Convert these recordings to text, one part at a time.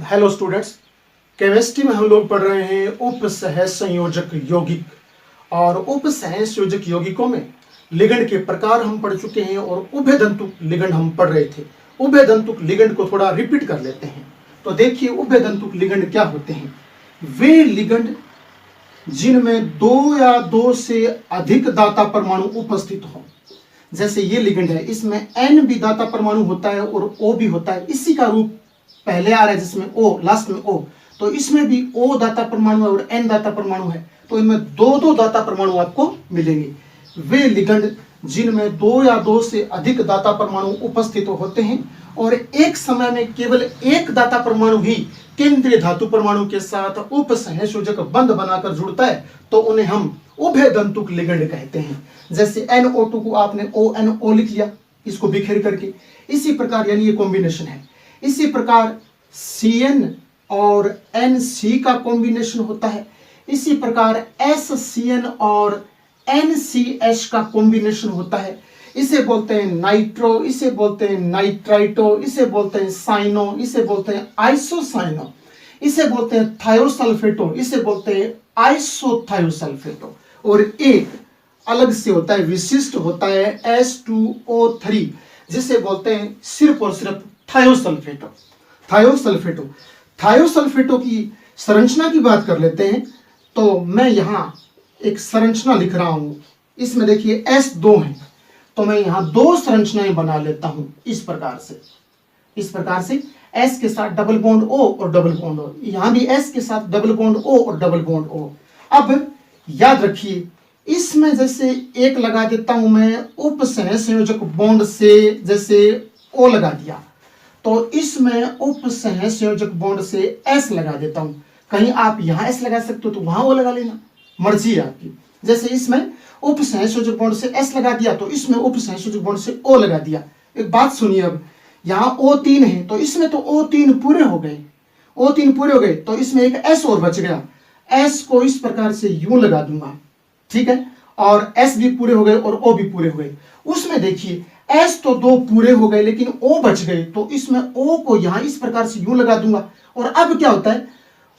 Hello students, chemistry में हम लोग पढ़ रहे हैं उपसह संयोजक यौगिक। और उपसह संयोजक यौगिकों में लिगंड के प्रकार हम पढ़ चुके हैं और उभयदंतुक लिगंड हम पढ़ रहे थे। उभयदंतुक लिगंड को थोड़ा रिपीट कर लेते हैं। तो देखिए उभयदंतुक लिगंड क्या होते हैं। वे लिगंड जिनमें दो या दो से अधिक दाता परमाणु उपस्थित हो। जैसे ये लिगंड है, इसमें N भी दाता परमाणु होता है और O भी होता है। इसी का रूप पहले आ रहा है जिसमें O, लास्ट में O। तो इसमें भी O दाता परमाणु है और N दाता परमाणु है। तो इनमें दो दो दाता परमाणु आपको मिलेंगे। वे लिगंड जिनमें दो या दो से अधिक दाता परमाणु उपस्थित होते हैं और एक समय में केवल एक दाता परमाणु ही केंद्रीय धातु परमाणु के साथ उपसहसंयोजक बंध बनाकर जुड़ता है, तो उन्हें हम उभयदंतुक लिगंड कहते हैं। जैसे NO2 को आपने ONO लिख लिया इसको बिखेर करके, इसी प्रकार यानी ये कॉम्बिनेशन है। इसी प्रकार CN और NC का कॉम्बिनेशन होता है। इसी प्रकार SCN और NCH का कॉम्बिनेशन होता है। इसे बोलते हैं नाइट्रो, इसे बोलते हैं नाइट्राइटो, इसे बोलते हैं साइनो, इसे बोलते हैं आइसोसाइनो, इसे बोलते हैं थायोसल्फेटो, इसे बोलते हैं आइसोथायोसल्फेटो। और एक अलग से होता है, विशिष्ट होता है H2O3, जिसे बोलते हैं सिर्फ और सिर्फ थायोसल्फेटो। थायोसल्फेटो थायोसल्फेटो की संरचना की बात कर लेते हैं। तो मैं यहां एक संरचना लिख रहा हूं, इसमें देखिए S2 है, तो मैं यहां दो संरचनाएं बना लेता हूं इस प्रकार से S के साथ डबल बॉन्ड O और डबल बॉन्ड O, यहां भी S के साथ डबल बॉन्ड O और डबल बॉन्ड O। अब याद रखिए, इसमें जैसे एक लगा देता हूं मैं उपसहसंयोजक बॉन्ड से, जैसे O लगा दिया, तो इसमें उपसहसंयोजक बॉन्ड से S लगा देता हूं। कहीं आप यहां S लगा सकते हो तो वहां O लगा लेना, मर्जी है आपकी। जैसे इसमें उपसहसंयोजक बॉन्ड से S लगा दिया तो इसमें उपसहसंयोजक बॉन्ड से O लगा दिया। एक बात सुनिए, अब यहाँ O3 है तो इसमें तो O3 पूरे हो गए, O3 पूरे हो गए तो इसमें एक S और बच गया। S को इस प्रकार से यूं लगा दूंगा, ठीक है, और S भी पूरे हो गए और O भी पूरे हो गए। उसमें देखिए S तो दो पूरे हो गए लेकिन O बच गए, तो इसमें O को यहां इस प्रकार से यूं लगा दूंगा। और अब क्या होता है,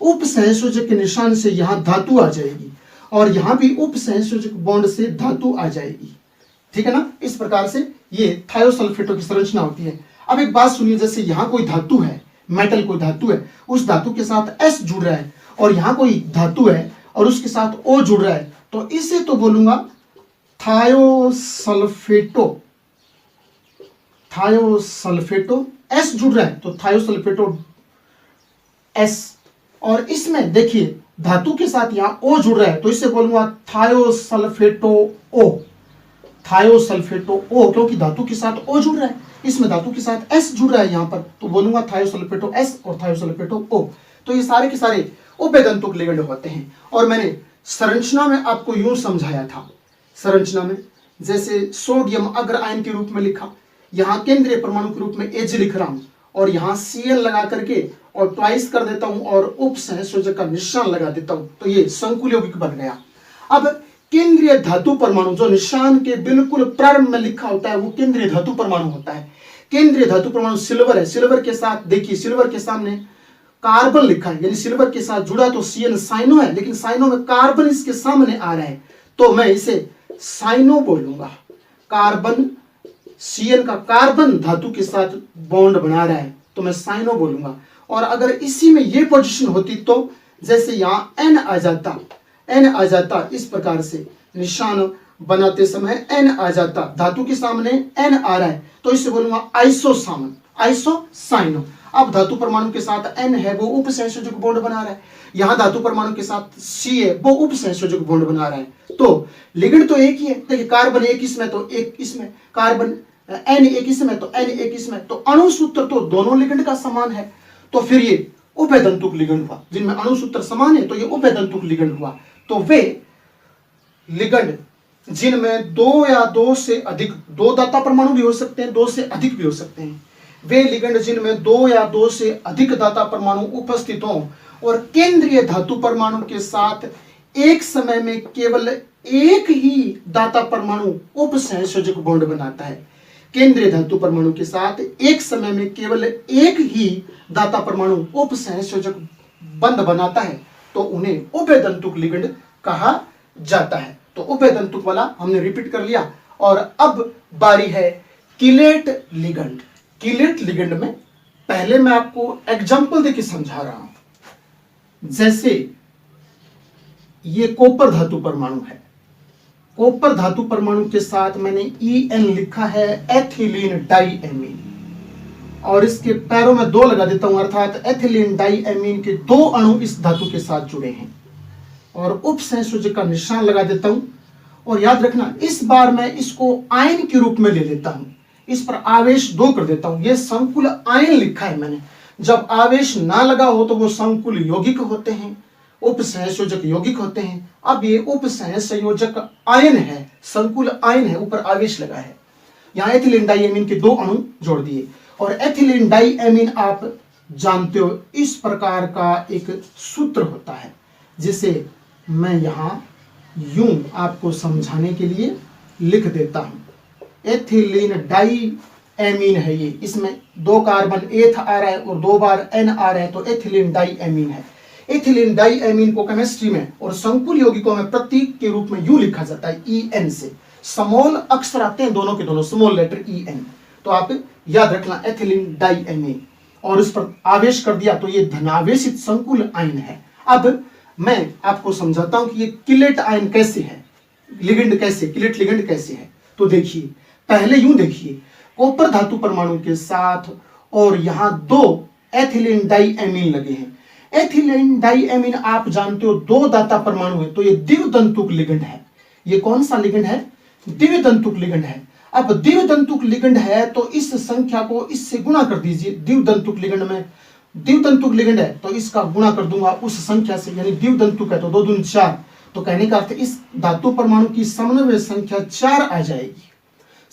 उपसहसंयोजक के निशान से यहां धातु आ जाएगी और यहां भी उपसहसंयोजक बॉन्ड से धातु आ जाएगी, ठीक है ना। इस प्रकार से ये थायोसल्फेटो की संरचना होती है। अब एक बात सुनिए, जैसे यहां कोई धातु है, मेटल कोई धातु है, उस धातु के साथ S जुड़ रहा है और यहां कोई धातु है और उसके साथ O जुड़ रहा है, तो इसे तो बोलूंगा थायोसल्फेटो। थायोसल्फेटो S जुड़ रहा है तो थायोसल्फेटो S। और इसमें देखिए धातु के साथ यहां O जुड़ रहा है तो इसे बोलूंगा थायोसल्फेटो O। थायोसल्फेटो O, क्योंकि धातु के साथ O जुड़ रहा है, इसमें धातु के साथ S जुड़ रहा है यहां पर, तो बोलूंगा थायोसल्फेटो S और थायोसल्फेटो O। तो ये सारे के सारे उभयदंतुक लिगंड होते हैं। और मैंने संरचना में आपको यूं समझाया था, संरचना में जैसे सोडियम अग्र आयन के रूप में लिखा, यहां केंद्रीय परमाणु के रूप में Ag लिख रहा हूं और यहां Cl लगा करके और ट्वाइस कर देता हूं और उपसहसंयोजक का निशान लगा देता हूं, तो ये संकुल यौगिक बन गया। अब केंद्रीय धातु परमाणु जो निशान के बिल्कुल प्रारंभ में लिखा होता है वो केंद्रीय धातु परमाणु होता है। केंद्रीय धातु परमाणु सिल्वर है, सिल्वर के साथ देखिए सिल्वर के सामने कार्बन लिखा है, यानी सिल्वर के साथ जुड़ा तो Cn साइनो है, लेकिन साइनो में कार्बन इसके सामने आ रहा है तो मैं इसे साइनो बोलूंगा। कार्बन, Cn का कार्बन धातु के साथ बॉन्ड बना रहा है तो मैं साइनो बोलूंगा। और अगर इसी में ये पोजीशन होती तो जैसे यहां N आ जाता इस प्रकार से निशान बनाते समय N आ जाता, धातु के सामने N आ रहा है तो इसे बोलूंगा आइसोसामन, आइसोसाइनो। अब धातु परमाणु के साथ N है वो उपसहसंयोजक बॉन्ड बना रहा है, यहां धातु परमाणु के साथ C है वो उपसहसंयोजक बॉन्ड बना रहा है, तो लिगंड तो एक ही है। देखिए कार्बन एक इसमें तो एक इसमें, कार्बन N एक इसमें तो N एक इसमें, तो अणुसूत्र तो दोनों लिगंड का समान है, तो फिर ये उभयदंतुक लिगंड हुआ। जिनमें अणुसूत्र समान है तो ये उभयदंतुक लिगंड हुआ। तो वे लिगंड जिनमें दो या दो से अधिक, दो दाता परमाणु भी हो सकते हैं, दो से अधिक भी हो सकते हैं, वे लिगंड जिनमें दो या दो से अधिक दाता परमाणु उपस्थित हों और केंद्रीय धातु परमाणु के साथ एक समय में केवल एक ही दाता परमाणु उपसहसंयोजक बॉन्ड बनाता है। केंद्रीय धातु परमाणु के साथ एक समय में केवल एक ही दाता परमाणु उपसहसंयोजक बंध बनाता है तो उन्हें उभय दंतुक लिगंड कहा जाता है। तो उभय दंतुक वाला हमने रिपीट कर लिया। और अब बारी है किलेट लिगंड। किलेट लिगंड में पहले मैं आपको एग्जांपल देके समझा रहा हूं। जैसे ये कॉपर धातु परमाणु है, कॉपर धातु परमाणु के साथ मैंने EN लिखा है एथिलीन डाइएमीन, और इसके पैरों में 2 लगा देता हूं, अर्थात एथिलीन डाइएमीन के 2 अणु इस धातु के साथ जुड़े हैं और उपसहसंयोजक का निशान लगा देता हूं। और याद रखना, इस बार मैं इसको आयन के रूप में ले लेता हूं, इस पर आवेश 2 कर देता हूं। यह संकुल आयन लिखा है मैंने। जब आवेश ना लगा हो तो वो संकुल यौगिक होते हैं, उपसहसंयोजक यौगिक होते हैं। अब ये उपसहसंयोजक आयन है, संकुल आयन है, ऊपर आवेश लगा है। यहाँ एथिलीन डाइएमीन के 2 अणु जोड़ दिए। और एथिलीन डाइएमीन आप जानते हो इस प्रकार का एक सूत्र होता है, जिसे मैं यहां यूं आपको समझाने के लिए लिख देता हूं। एथिलीन डाइएमीन है ये, इसमें 2 कार्बन एथ आ रहा है और 2 बार N आ रहा है, तो एथिलीन डाइएमीन है। एथिलीन डाइएमीन को केमिस्ट्री में और संकुल यौगिकों में प्रतीक के रूप में यूं लिखा जाता है EN से। स्मॉल अक्षर आते हैं दोनों के दोनों, स्मॉल लेटर EN। तो आप याद रखना एथिलीन डाइएमीन, और उस पर आवेश कर दिया तो ये धनावेशित संकुल आयन है। अब मैं आपको समझाता हूं कि ये किलेट आयन कैसे है, लिगेंड कैसे, किलेट लिगेंड कैसे है। तो देखिए, पहले यूं देखिए, कॉपर धातु परमाणु के साथ और यहां 2 एथिलीन डाइएमीन लगे हैं। एथिलीन डाइएमीन आप जानते हो 2 दाता परमाणु है, तो ये द्विदंतुक लिगेंड है। ये कौन सा लिगेंड है? द्विदंतुक लिगेंड है। अब द्विदंतुक लिगेंड है तो इस संख्या को इससे गुणा कर दीजिए। द्विदंतुक लिगेंड में, द्विदंतुक लिगेंड है तो इसका गुणा कर दूंगा उस संख्या से, यानी द्विदंतुक है तो 2 दूनी 4। तो कहने का अर्थ इस धातु परमाणु की समन्वय संख्या 4 आ जाएगी,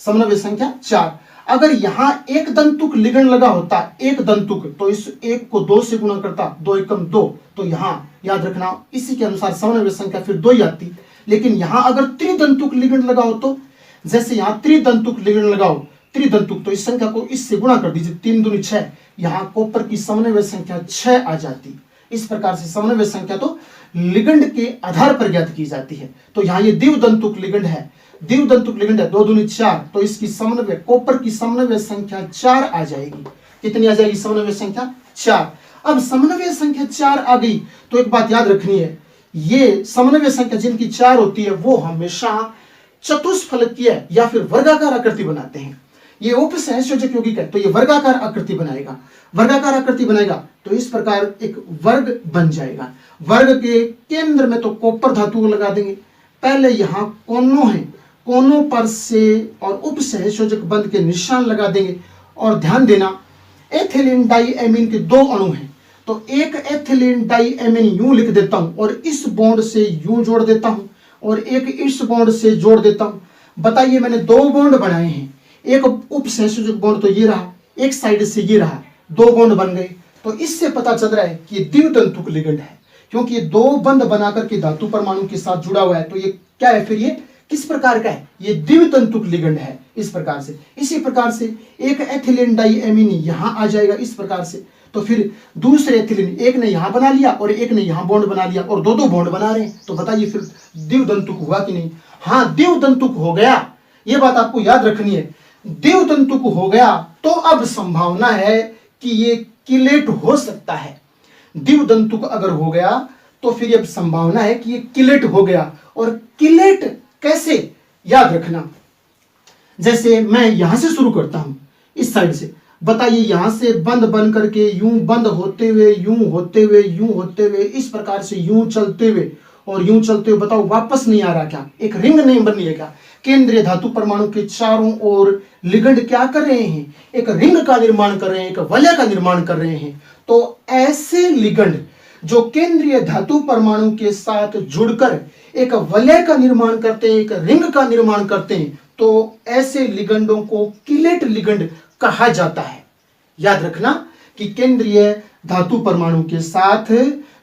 समन्वय संख्या 4। अगर यहां एक दंतुक लिगेंड लगा होता, एक दंतुक, तो इस 1 को 2 से गुणा करता, 2 एकम 2, तो यहां याद रखना इसी के अनुसार समन्वय संख्या फिर 2 ही आती। लेकिन यहां अगर त्रिदंतुक लिगेंड लगा हो, तो जैसे यहां त्रिदंतुक लिगेंड लगाओ, त्रिदंतुक, तो इस संख्या को इससे गुणा कर दीजिए, 3 दूनी 6, यहां कॉपर की समन्वय संख्या 6 आ जाती। इस प्रकार से समन्वय संख्या तो लिगेंड के आधार पर ज्ञात की जाती है। तो यहां ये द्विदंतुक लिगेंड है, द्विदंतुक लिगेंड है, 2 दूनी 4, तो इसकी समन्वय, कॉपर की समन्वय संख्या 4 आ जाएगी। कितनी आ जाएगी? समन्वय संख्या 4। अब समन्वय संख्या 4 आ गई तो एक बात याद रखनी है, ये समन्वय संख्या जिनकी 4 होती है वो हमेशा चतुष्फलकीय या फिर वर्गाकार आकृति बनाते हैं। ये उपसहसंयोजक यौगिक है तो ये वर्गाकार आकृति बनाएगा, वर्गाकार आकृति बनाएगा तो इस प्रकार एक वर्ग बन जाएगा। वर्ग के केंद्र में तो कॉपर धातु को लगा देंगे। पहले यहां कोनों है, कोनों पर से और उपसहसंयोजक बंध के निशान लगा देंगे। और ध्यान देना, एथिलीन डाइएमीन के 2 अणु हैं, तो एक एथिलीन डाइएमीन यूं लिख देता हूं और इस बॉन्ड से यूं जोड़ देता हूं और एक इस बॉन्ड से जोड़ देता हूं। बताइए, मैंने 2 बॉन्ड बनाए हैं, एक उपसहसंयोजक बॉन्ड तो ये रहा, एक साइड से ये रहा, 2 बॉन्ड बन गए। तो इससे पता चल रहा है कि ये द्विदंतुक लिगेंड है, क्योंकि ये 2 बंध बनाकर के धातु परमाणु के साथ जुड़ा हुआ है। तो ये क्या है फिर? ये किस प्रकार का है? ये द्विदंतुक लिगेंड है। इस प्रकार से, इसी प्रकार से एक एथिलीन डाइएमीन यहां आ जाएगा इस प्रकार से। तो फिर दूसरे एथिलीन, एक ने यहां बना लिया और एक ने यहां बॉन्ड बना लिया और 2-2 बॉन्ड बना रहे हैं। तो बताइए फिर द्विदंतुक हुआ कि नहीं? हाँ, द्विदंतुक हो गया। यह बात आपको याद रखनी है, द्विदंतुक हो गया तो अब संभावना है कि ये किलेट हो सकता है। द्विदंतुक अगर हो गया तो फिर अब संभावना है कि ये किलेट हो गया। और किलेट कैसे? याद रखना, जैसे मैं यहां से शुरू करता हूं, इस साइड से, बताइए यहां से बंद बन करके यूं बंद होते हुए, यूं होते हुए, यूं होते हुए, इस प्रकार से यूं चलते हुए और यूं चलते हुए, बताओ वापस नहीं आ रहा क्या? एक रिंग नहीं बन रही है क्या? केंद्रीय धातु परमाणु के चारों ओर लिगेंड क्या कर रहे हैं? एक रिंग का निर्माण कर रहे हैं, एक वलय का निर्माण कर रहे हैं। तो ऐसे लिगेंड जो केंद्रीय धातु परमाणु के साथ जुड़कर एक वलय का निर्माण करते हैं, एक रिंग का निर्माण करते हैं, तो ऐसे लिगेंडों को किलेट लिगेंड कहा जाता है। याद रखना कि केंद्रीय धातु परमाणु के साथ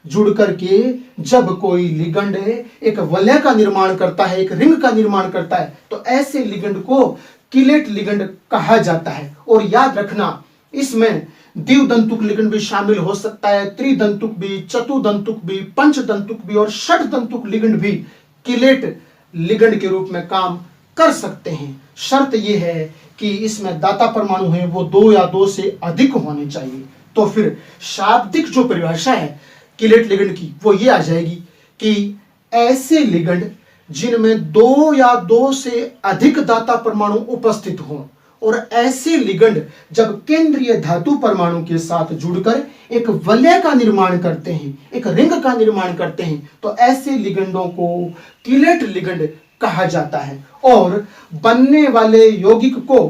जुड़ करके जब कोई लिगेंड एक वलय का निर्माण करता है, एक रिंग का निर्माण करता है, तो ऐसे लिगेंड को किलेट लिगंड कहा जाता है। और याद रखना, इसमें द्विदंतुक लिगंड भी शामिल हो सकता है, त्रिदंतुक भी, चतुदंतुक भी, पंचदंतुक भी और षटदंतुक लिगंड भी किलेट लिगंड के रूप में काम कर सकते हैं। शर्त यह है कि इसमें दाता परमाणु है वो 2 या 2 से अधिक होने चाहिए। तो फिर शाब्दिक जो परिभाषा है किलेट लिगंड की वो ये आ जाएगी कि ऐसे लिगंड जिनमें 2 या 2 से अधिक दाता परमाणु उपस्थित हों, और ऐसे लिगंड जब केंद्रीय धातु परमाणु के साथ जुड़कर एक वलय का निर्माण करते हैं, एक रिंग का निर्माण करते हैं, तो ऐसे लिगंडों को किलेट लिगंड कहा जाता है। और बनने वाले यौगिक को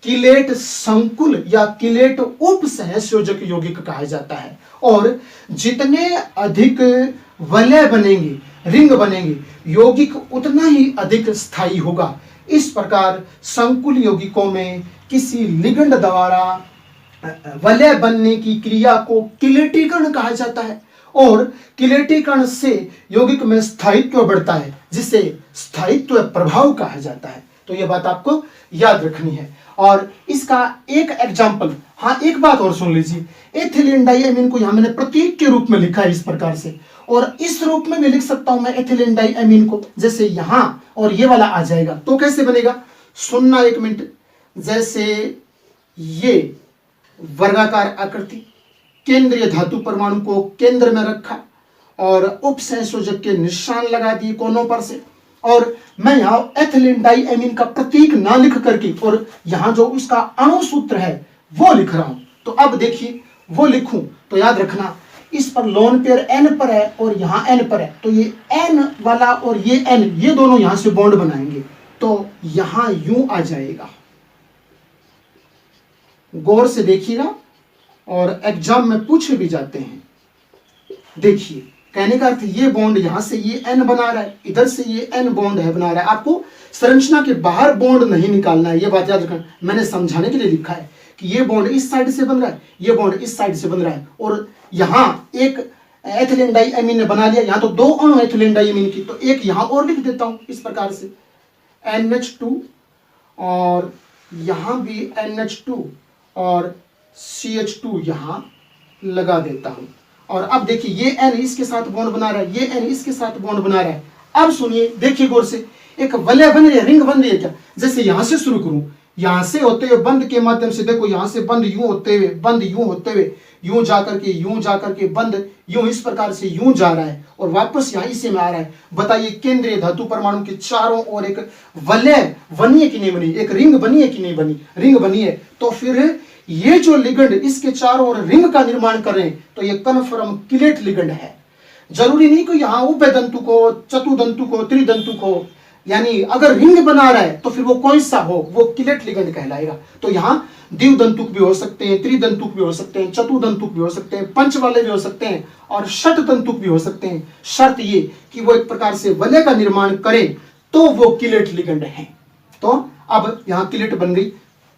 किलेट संकुल या किलेट उपसहसंयोजक यौगिक कहा जाता है। और जितने अधिक वलय बनेंगे, रिंग बनेंगे, यौगिक उतना ही अधिक स्थायी होगा। इस प्रकार संकुल यौगिकों में किसी लिगंड द्वारा वलय बनने की क्रिया को किलेटीकरण कहा जाता है। और किलेटीकरण से यौगिक में स्थायित्व बढ़ता है, जिसे स्थायित्व प्रभाव कहा जाता है। तो यह बात आपको याद रखनी है। और इसका एक एग्जाम्पल, हाँ एक बात और सुन लीजिए, एथिलीन डाइअमीन को यहां मैंने प्रतीक के रूप में लिखा है इस प्रकार से, और इस रूप में मैं लिख सकता हूं मैं एथिलीन डाइअमीन को, जैसे यहां और ये वाला आ जाएगा। तो कैसे बनेगा, सुनना एक मिनट। जैसे ये वर्गाकार आकृति, केंद्रीय धातु परमाणु को केंद्र में रखा और उपसहसंयोजक के निशान लगा दिए कोनों पर से, और मैं यहां एथिलीन डाइअमीन का प्रतीक ना लिख करके और यहां जो उसका अणु सूत्र है वो लिख रहा हूं। तो अब देखिए वो लिखूं तो याद रखना, इस पर लोन पेयर n पर है और यहां n पर है, तो ये n वाला और ये n, ये दोनों यहां से बॉन्ड बनाएंगे, तो यहां यूं आ जाएगा। गौर से देखिएगा, और एग्जाम में पूछे भी जाते हैं। देखिए, कहने का अर्थ ये बॉन्ड यहां से ये n बना रहा है, इधर से ये n बॉन्ड है बना रहा है। आपको संरचना के बाहर बॉन्ड नहीं निकालना है, ये बात याद रखना। मैंने समझाने के लिए लिखा है कि ये बॉन्ड इस साइड से बन रहा है, ये बॉन्ड इस साइड से बन रहा है, और यहां एक एथिलीन डाइअमीन ने बना लिया, यहां तो 2 अणु एथिलीन डाइअमीन की, तो एक यहां और लिख देता हूं इस प्रकार से NH2, और यहां भी NH2 और CH2 यहां लगा देता हूं। और अब देखिए ये N इसके साथ बॉन्ड बना रहा है, ये N इसके साथ बॉन्ड बना रहा है। अब सुनिए, देखिए गौर से, एक वलय बन रही है, रिंग बन रही है क्या। जैसे यहां से शुरू करूं, यहां से होते हुए बंद के माध्यम से, देखो यहां से बंद यूं होते हुए, बंद यूं होते हुए, यूं जाकर के, यूं जाकर के, बंद यूं इस प्रकार से यूं जा रहा है और वापस यहां इसी में आ रहा है। बताइए केंद्रीय धातु परमाणु के चारों ओर एक वलय बनी है कि नहीं बनी, एक रिंग बनी है कि नहीं बनी, रिंग बनी है। तो फिर ये जो लिगंड इसके चारों ओर रिंग का निर्माण कर रहे हैं, तो ये कन्फर्म किलेट लिगंड है। जरूरी नहीं कि यहां उभयदंतुक हो, चतुदंतुक हो, त्रिदंतुक हो, यानी अगर रिंग बना रहा है तो फिर वो कौन सा हो, वो किलेट लिगंड कहलाएगा। तो यहां द्विदंतुक भी हो सकते हैं, त्रिदंतुक भी हो सकते हैं, चतुदंतुक भी हो सकते हैं, पंच वाले भी हो सकते हैं और षटदंतुक भी हो सकते हैं। शर्त ये कि वो एक प्रकार से वलय का निर्माण करें तो वो किलेट लिगंड है। तो अब यहां किलेट बन गई,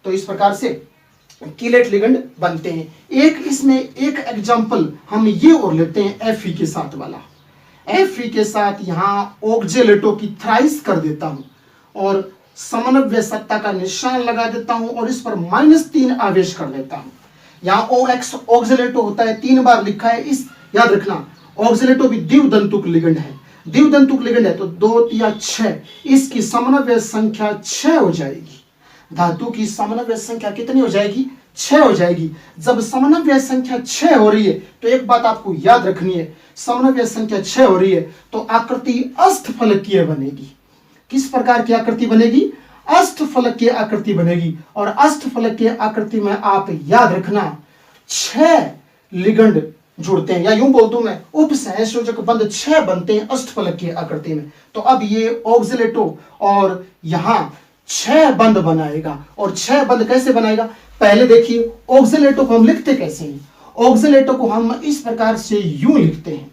तो इस प्रकार से किलेट लिगंड बनते हैं। एक इसमें एक एग्जांपल हम ये और लेते हैं Fe के साथ वाला। Fe के साथ यहाँ ऑक्जेलेटो की थ्राइस कर देता हूं और समन्वय सत्ता का निशान लगा देता हूं और इस पर -3 आवेश कर देता हूं। यहाँ OX ऑक्जेलेटो होता है, 3 बार लिखा है, इस याद रखना। ऑक्जेलेटो भी द्विदंतुक लिगंड है, द्विदंतुक लिगंड है तो 2 या 6, इसकी समन्वय संख्या 6 हो जाएगी। धातु की समन्वय संख्या कितनी हो जाएगी, 6 हो जाएगी। जब समन्वय संख्या 6 हो रही है तो एक बात आपको याद रखनी है, समन्वय संख्या 6 हो रही है तो आकृति अष्टफलकीय बनेगी। किस प्रकार की आकृति बनेगी, अष्टफलकीय आकृति बनेगी। और अष्टफलकीय आकृति में आप याद रखना 6 लिगंड जुड़ते हैं, या यूं बोल दूं मैं, उपसहसंयोजक बंध 6 बनते हैं अष्टफलकीय आकृति में। तो अब ये ऑक्जेलेटो और यहां 6 बंध बनाएगा। और 6 बंध कैसे बनाएगा, पहले देखिए ऑक्जेलेटो को हम लिखते कैसे हैं। ऑक्जेलेटो को हम इस प्रकार से यूं लिखते हैं,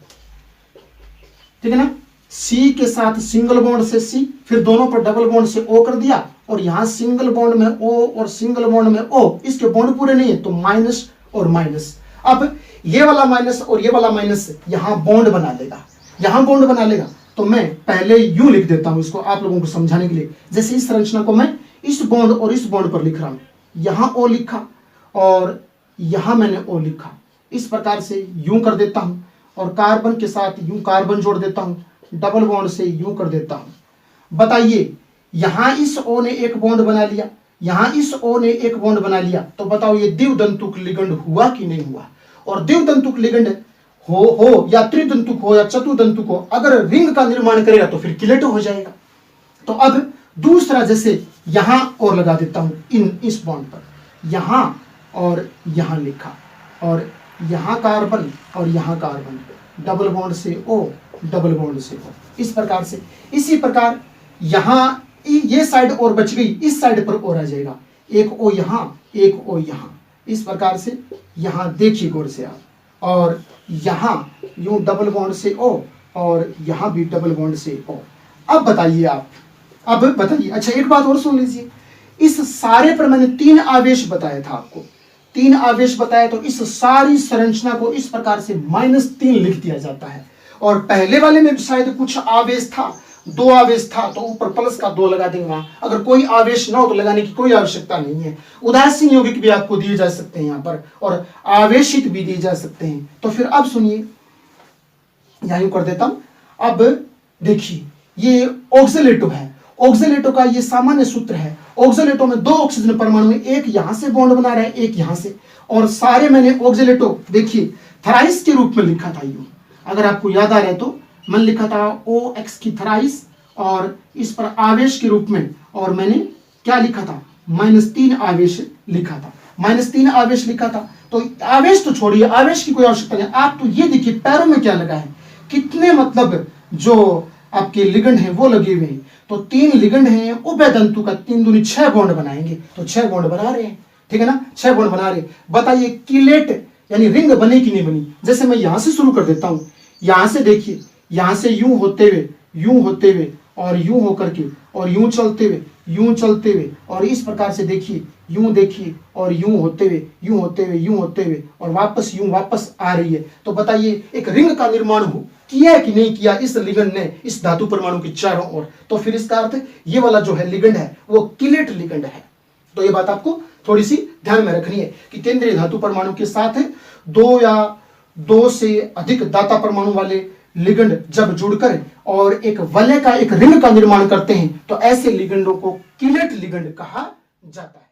ठीक है ना। C के साथ सिंगल बॉन्ड से C, फिर दोनों पर डबल बॉन्ड से O कर दिया, और यहां सिंगल बॉन्ड में O और सिंगल बॉन्ड में O, इसके बॉन्ड पूरे नहीं है तो माइनस और माइनस। अब ये वाला माइनस और ये वाला माइनस यहां बॉन्ड बना लेगा, यहां बॉन्ड बना लेगा। तो मैं पहले यूं लिख देता हूं इसको आप लोगों को समझाने के लिए। जैसे इस संरचना को मैं इस बॉन्ड और इस बॉन्ड पर लिख रहा हूं, यहां O लिखा और यहां मैंने O लिखा, इस प्रकार से यूं कर देता हूं और कार्बन के साथ यूं कार्बन जोड़ देता हूं, डबल बॉन्ड से यूं कर देता हूं। बताइए यहां इस O ने एक बॉन्ड बना लिया, यहां इस O ने एक बॉन्ड बना लिया, तो बताओ ये द्विदंतुक लिगंड हुआ कि नहीं हुआ। और द्विदंतुक लिगंड हो या त्रिदंतुक हो या चतुर्दंतुक हो, अगर रिंग का निर्माण करेगा तो फिर किलेटो हो जाएगा। तो अब दूसरा, जैसे यहां और लगा देता हूं इस बॉन्ड पर, यहां और यहां लिखा और यहां कार्बन और यहां कार्बन, डबल बॉन्ड से O, डबल बॉन्ड से O, इस प्रकार से। इसी प्रकार यहां ये साइड और बच गई, इस साइड पर और आ जाएगा, एक O यहां, एक O यहां, इस प्रकार से। यहां देखिए गौर से आप, और यहां यूं डबल बॉन्ड से O और यहां भी डबल बॉन्ड से O। अब बताइए आप, अब बताइए, अच्छा एक बात और सुन लीजिए, इस सारे पर मैंने 3 आवेश बताया था आपको, 3 आवेश बताया, तो इस सारी संरचना को इस प्रकार से -3 लिख दिया जाता है। और पहले वाले में शायद कुछ आवेश था, 2 आवेश था, तो ऊपर प्लस का 2 लगा देंगे। वहां अगर कोई आवेश ना हो तो लगाने की कोई आवश्यकता नहीं है। उदासीन यौगिक भी आपको दिए जा सकते हैं यहाँ पर, और आवेशित भी दिए जा सकते हैं। तो फिर अब सुनिए, यहां कर देता हूं। अब देखिए ये ऑक्सीलेटो है, ऑक्सीलेटो का ये सामान्य सूत्र है। ऑक्सीलेटो में 2 ऑक्सीजन परमाणु है, एक यहां से बॉन्ड बना रहा है, एक यहां से। और सारे मैंने ऑक्सीलेटो देखिए थराइस के रूप में लिखा था यूं, अगर आपको याद आ रहा है तो मैंने लिखा था OX की थराइस, और इस पर आवेश के रूप में, और मैंने क्या लिखा था, -3 आवेश लिखा था, -3 आवेश लिखा था। तो आवेश तो छोड़िए, आवेश की कोई आवश्यकता नहीं, आप तो ये देखिए पैरों में क्या लगा है, कितने मतलब जो आपके लिगंड हैं वो लगे हुए हैं। तो 3 लिगंड हैं उभय तंतु का, 3 दूनी 6 बॉन्ड बनाएंगे, तो 6 बॉन्ड बना रहे हैं, ठीक है ना, 6 बॉन्ड बना रहे हैं। बताइए किलेट यानी रिंग बने कि नहीं बनी। जैसे मैं यहां से शुरू कर देता हूं, यहां से देखिए, यहां से यूं होते हुए और यूं होकर के और यूं चलते हुए और इस प्रकार से देखिए, यूं देखिए और यूं होते हुए और वापस यूं वापस आ रही है। तो बताइए एक रिंग का निर्माण किया कि नहीं किया इस लिगंड ने, इस धातु परमाणु के चारों ओर। तो फिर इसका अर्थ ये वाला जो है लिगंड है वो किलेट लिगंड है। तो ये बात आपको थोड़ी सी ध्यान में रखनी है कि केंद्रीय धातु परमाणु के साथ 2 या 2 से अधिक दाता परमाणु वाले लिगंड जब जुड़कर और एक वलय का, एक रिंग का निर्माण करते हैं, तो ऐसे लिगंडों को किलेट लिगंड कहा जाता है।